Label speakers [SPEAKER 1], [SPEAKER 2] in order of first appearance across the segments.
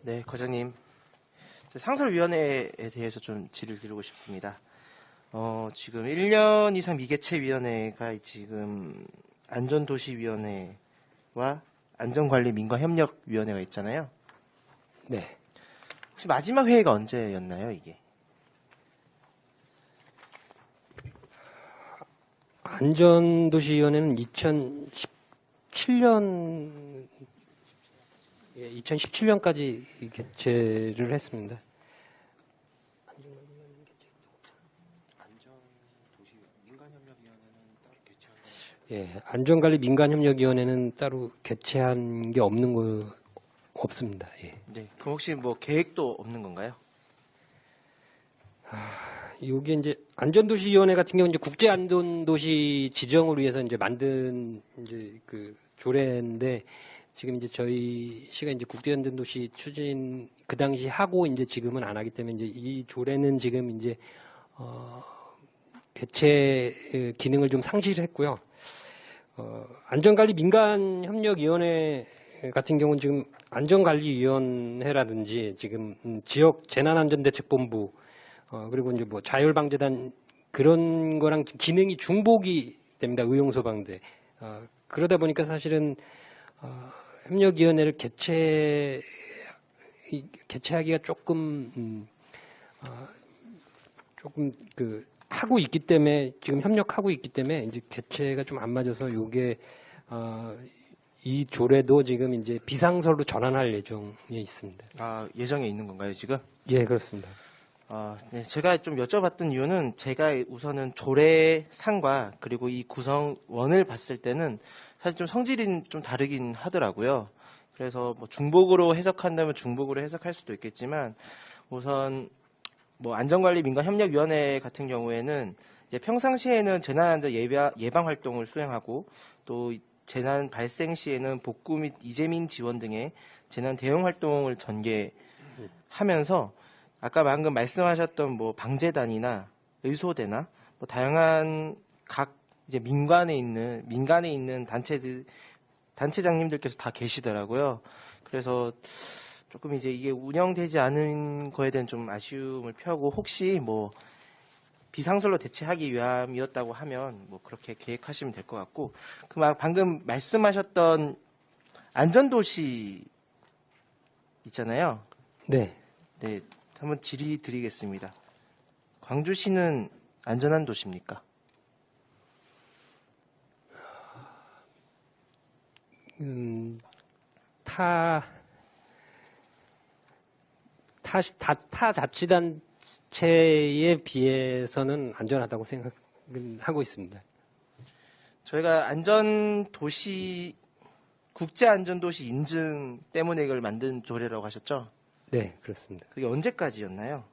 [SPEAKER 1] 네, 과장님. 상설위원회에 대해서 좀 질의를 드리고 싶습니다. 지금 1년 이상 미개최위원회가 지금 안전도시위원회와 안전관리민관협력위원회가 있잖아요.
[SPEAKER 2] 네.
[SPEAKER 1] 혹시 마지막 회의가 언제였나요, 이게?
[SPEAKER 2] 안전도시위원회는 2017년까지 개최를 했습니다. 안전관리민관협력위원회는 따로 개최한 게 없습니다. 예.
[SPEAKER 1] 네. 그럼 혹시 뭐 계획도 없는 건가요?
[SPEAKER 2] 이게 이제 안전도시위원회 같은 경우 이제 국제안전도시 지정을 위해서 이제 만든 이제 그 조례인데 지금 이제 저희 시가 이제 국제안전도시 추진 그 당시 하고 이제 지금은 안 하기 때문에 이제 이 조례는 지금 이제 개최 기능을 좀 상실했고요. 안전관리민간협력위원회 같은 경우는 지금 안전관리위원회라든지 지금 지역 재난안전대책본부 그리고 이제 뭐 자율방재단 그런 거랑 기능이 중복이 됩니다. 의용소방대. 그러다 보니까 사실은 협력위원회를 개최하기가 조금 그 하고 있기 때문에 지금 협력하고 있기 때문에 이제 개최가 좀 안 맞아서 요게 이 조례도 지금 이제 비상설로 전환할 예정에 있습니다.
[SPEAKER 1] 아, 예정에 있는 건가요, 지금?
[SPEAKER 2] 예, 그렇습니다.
[SPEAKER 1] 네, 제가 좀 여쭤봤던 이유는 제가 우선은 조례상과 그리고 이 구성원을 봤을 때는 사실 좀 성질이 좀 다르긴 하더라고요. 그래서 뭐 중복으로 해석한다면 중복으로 해석할 수도 있겠지만 우선 뭐 안전관리민관협력위원회 같은 경우에는 이제 평상시에는 재난안전 예방 활동을 수행하고 또 재난 발생 시에는 복구 및 이재민 지원 등의 재난 대응 활동을 전개하면서 아까 방금 말씀하셨던 뭐 방재단이나 의소대나 뭐 다양한 각 이제 민간에 있는 단체장님들께서 다 계시더라고요. 그래서 조금 이제 이게 운영되지 않은 거에 대한 좀 아쉬움을 펴고 혹시 뭐 비상설로 대체하기 위함이었다고 하면 뭐 그렇게 계획하시면 될 것 같고 방금 말씀하셨던 안전도시 있잖아요.
[SPEAKER 2] 네.
[SPEAKER 1] 네, 한번 질의 드리겠습니다. 광주시는 안전한 도시입니까?
[SPEAKER 2] 타 자치단체에 비해서는 안전하다고 생각하고 있습니다.
[SPEAKER 1] 저희가 국제안전도시 인증 때문에 이걸 만든 조례라고 하셨죠?
[SPEAKER 2] 네, 그렇습니다.
[SPEAKER 1] 그게 언제까지였나요?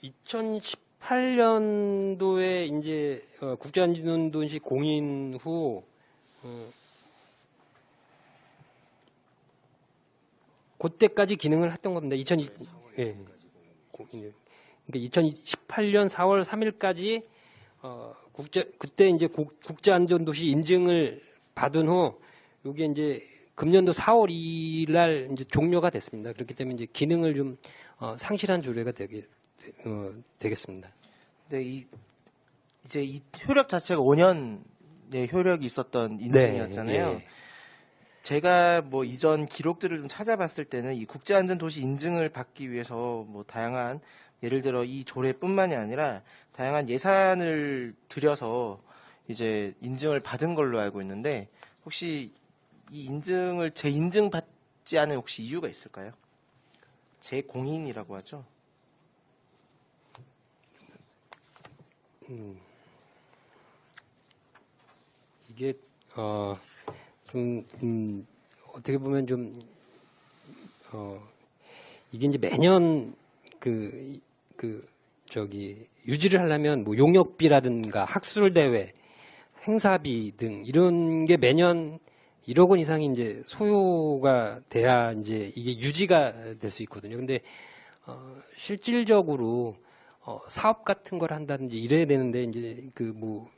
[SPEAKER 2] 2018년도에 이제 국제안전도시 공인 후 그때까지 기능을 했던 겁니다. 2018년 4월 3일까지 그때 이제 국제안전도시 인증을 받은 후 이게 이제 금년도 4월 2일 날 이제 종료가 됐습니다. 그렇기 때문에 이제 기능을 좀 상실한 조례가 되겠습니다.
[SPEAKER 1] 네, 이제 이 효력 자체가 5년의 효력이 있었던 인증이었잖아요.
[SPEAKER 2] 네, 예.
[SPEAKER 1] 제가 뭐 이전 기록들을 좀 찾아봤을 때는 이 국제안전도시 인증을 받기 위해서 뭐 다양한 예를 들어 이 조례뿐만이 아니라 다양한 예산을 들여서 이제 인증을 받은 걸로 알고 있는데 혹시 이 인증을 재인증 받지 않은 혹시 이유가 있을까요? 재공인이라고 하죠.
[SPEAKER 2] 이게 어떻게 보면 이게 이제 매년 유지를 하려면 뭐 용역비라든가 학술대회, 행사비 등 이런 게 매년 1억 원 이상이 이제 소요가 돼야 이제 이게 유지가 될 수 있거든요. 근데 실질적으로 사업 같은 걸 한다든지 이래야 되는데 이제 그 뭐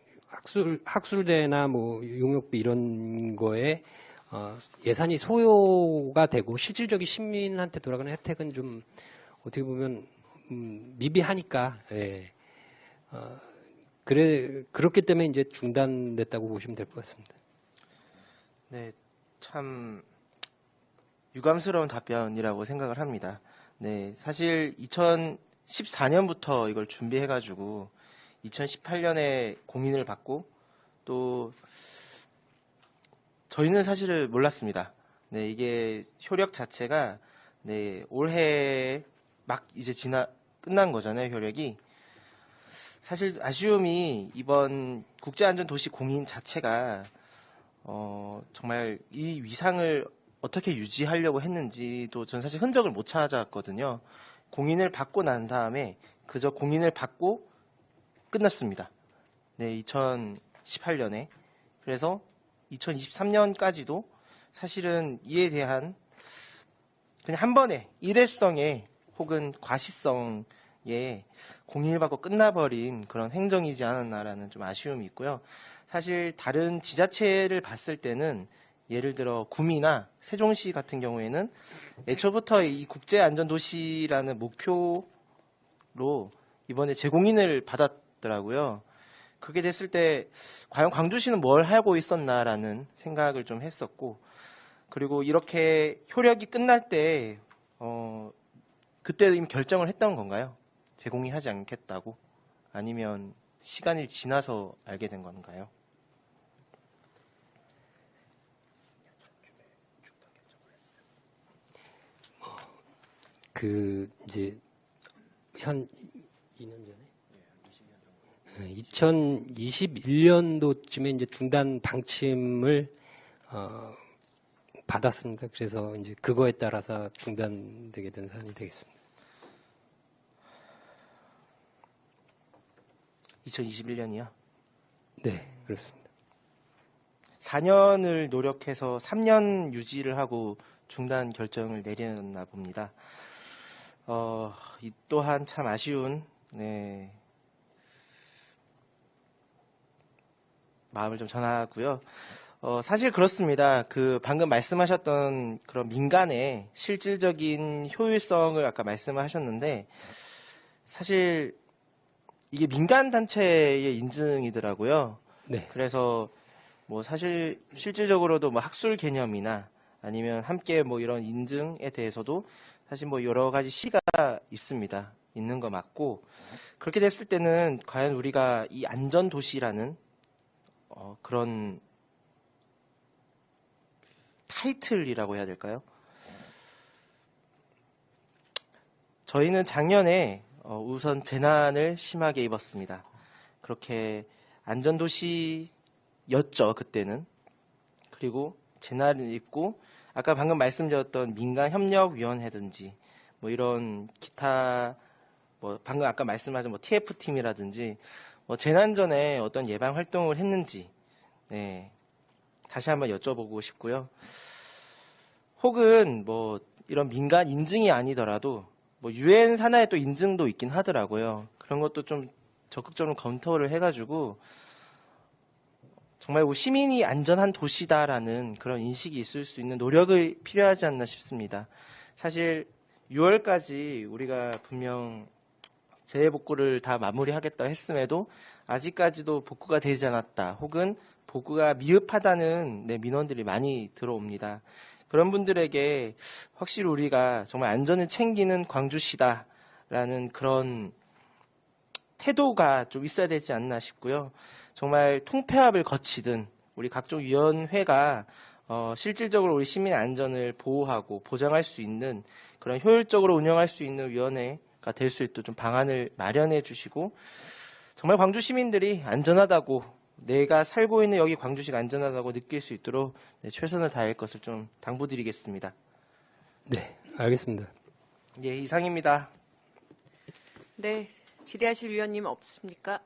[SPEAKER 2] 학술대나 뭐 용역비 이런 거에 예산이 소요가 되고 실질적인 시민한테 돌아가는 혜택은 좀 어떻게 보면 미비하니까 예. 그렇기 때문에 이제 중단됐다고 보시면 될 것 같습니다.
[SPEAKER 1] 네, 참 유감스러운 답변이라고 생각을 합니다. 네, 사실 2014년부터 이걸 준비해가지고 2018년에 공인을 받고 또 저희는 사실을 몰랐습니다. 네, 이게 효력 자체가 네, 올해 막 이제 끝난 거잖아요, 효력이. 사실 아쉬움이 이번 국제안전도시 공인 자체가 정말 이 위상을 어떻게 유지하려고 했는지도 전 사실 흔적을 못 찾았거든요. 공인을 받고 난 다음에 그저 공인을 받고 끝났습니다. 네, 2018년에. 그래서 2023년까지도 사실은 이에 대한 그냥 한 번에 일회성에 혹은 과시성에 공인을 받고 끝나버린 그런 행정이지 않았나라는 좀 아쉬움이 있고요. 사실 다른 지자체를 봤을 때는 예를 들어 구미나 세종시 같은 경우에는 애초부터 이 국제안전도시라는 목표로 이번에 재공인을 받았더라고요. 그게 됐을 때 과연 광주시는 뭘 하고 있었나라는 생각을 좀 했었고, 그리고 이렇게 효력이 끝날 때 그때 이미 결정을 했던 건가요? 재공인하지 않겠다고? 아니면 시간이 지나서 알게 된 건가요?
[SPEAKER 2] 이제 한 2년 전에 2021년도쯤에 이제 중단 방침을 받았습니다. 그래서 이제 그거에 따라서 중단되게 된 사안이 되겠습니다.
[SPEAKER 1] 2021년이요?
[SPEAKER 2] 네, 그렇습니다.
[SPEAKER 1] 4년을 노력해서 3년 유지를 하고 중단 결정을 내렸나 봅니다. 이 또한 참 아쉬운 네, 마음을 좀 전하고요. 사실 그렇습니다. 방금 말씀하셨던 그런 민간의 실질적인 효율성을 아까 말씀하셨는데 사실 이게 민간 단체의 인증이더라고요.
[SPEAKER 2] 네.
[SPEAKER 1] 그래서 뭐 사실 실질적으로도 뭐 학술 개념이나 아니면 함께 뭐 이런 인증에 대해서도 사실 뭐 여러 가지 시가 있습니다. 있는 거 맞고 그렇게 됐을 때는 과연 우리가 이 안전도시라는 그런 타이틀이라고 해야 될까요? 저희는 작년에 우선 재난을 심하게 입었습니다. 그렇게 안전도시였죠, 그때는. 그리고 재난을 입고 아까 방금 말씀드렸던 민간협력위원회든지 뭐 이런 기타 뭐 방금 아까 말씀하신 뭐 TF팀이라든지 뭐 재난 전에 어떤 예방 활동을 했는지 네, 다시 한번 여쭤보고 싶고요. 혹은 뭐 이런 민간 인증이 아니더라도 뭐 유엔 산하에 또 인증도 있긴 하더라고요. 그런 것도 좀 적극적으로 검토를 해가지고 정말 시민이 안전한 도시다라는 그런 인식이 있을 수 있는 노력이 필요하지 않나 싶습니다. 사실 6월까지 우리가 분명 재해복구를 다 마무리하겠다 했음에도 아직까지도 복구가 되지 않았다. 혹은 복구가 미흡하다는 민원들이 많이 들어옵니다. 그런 분들에게 확실히 우리가 정말 안전을 챙기는 광주시다라는 그런 태도가 좀 있어야 되지 않나 싶고요. 정말 통폐합을 거치든 우리 각종 위원회가 실질적으로 우리 시민 안전을 보호하고 보장할 수 있는 그런 효율적으로 운영할 수 있는 위원회가 될 수 있도록 좀 방안을 마련해 주시고 정말 광주 시민들이 안전하다고 내가 살고 있는 여기 광주시가 안전하다고 느낄 수 있도록 최선을 다할 것을 좀 당부드리겠습니다.
[SPEAKER 2] 네, 알겠습니다.
[SPEAKER 1] 예, 이상입니다.
[SPEAKER 3] 네, 질의하실 위원님 없으십니까?